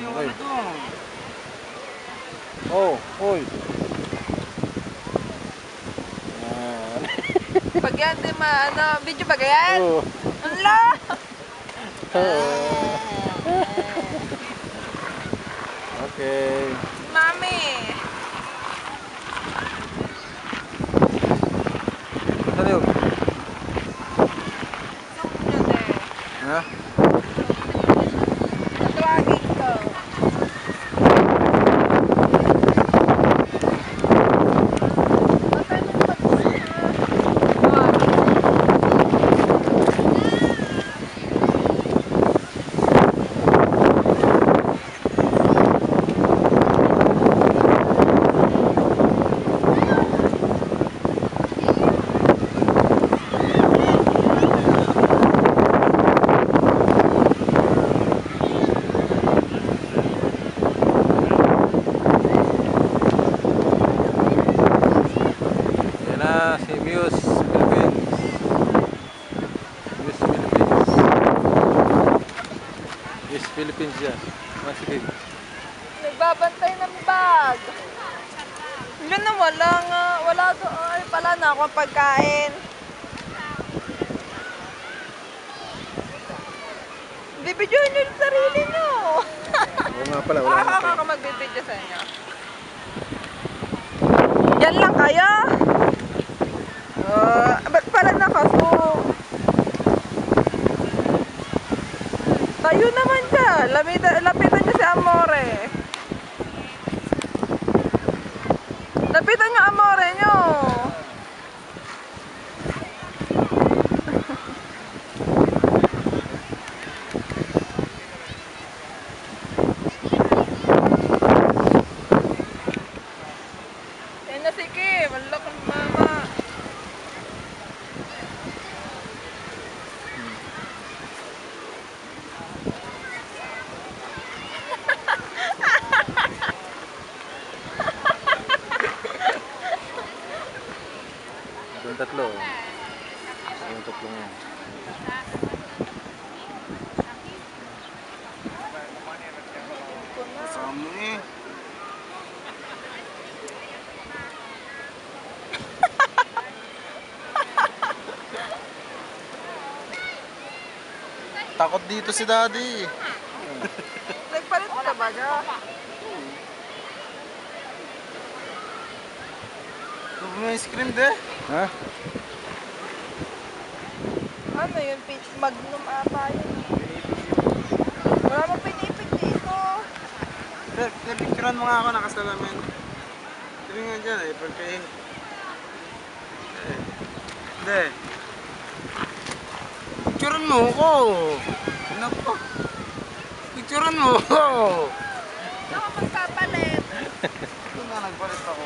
Okay. Oh, hoy. Yan. Pag yan, di video ba ganyan? Oh. Ala! Okay. Mami! Ano yun? Zoom nyo de. Ha? Tawagin ko. Yan na si Muse Philippines. Muse Philippines. Muse Philippines yan. Ah, sige. Nagbabantay ng bag. Yun na, wala doon. Ay, pala na ako ang pagkain. Bibidyohan nyo yung sarili nyo. Oo nga pala, wala na Ako magbibidyo sa inyo. Yan lang kayo? Ba't pala nakaso? Tayo naman dyan. Lapitan nyo si Amore. Lapitan nyo Amore nyo. Yan na si Kim. Ang lakang mama. Yung tatlo. Yung tatlong yan. Kasama eh. Takot dito si Daddy. Nagpalit ka ba dyan? May screen de. Ha? Ano yun? Peach Magnum ata yun. Wala mo pinipig dito. Picturean mo nga ako nakasalamin. Sabi nga dyan eh, pagkain. Hindi. Picturean mo ako. Ano po? Picturean mo ako. Ako magpapalit. Ito nga, nagpalit ako.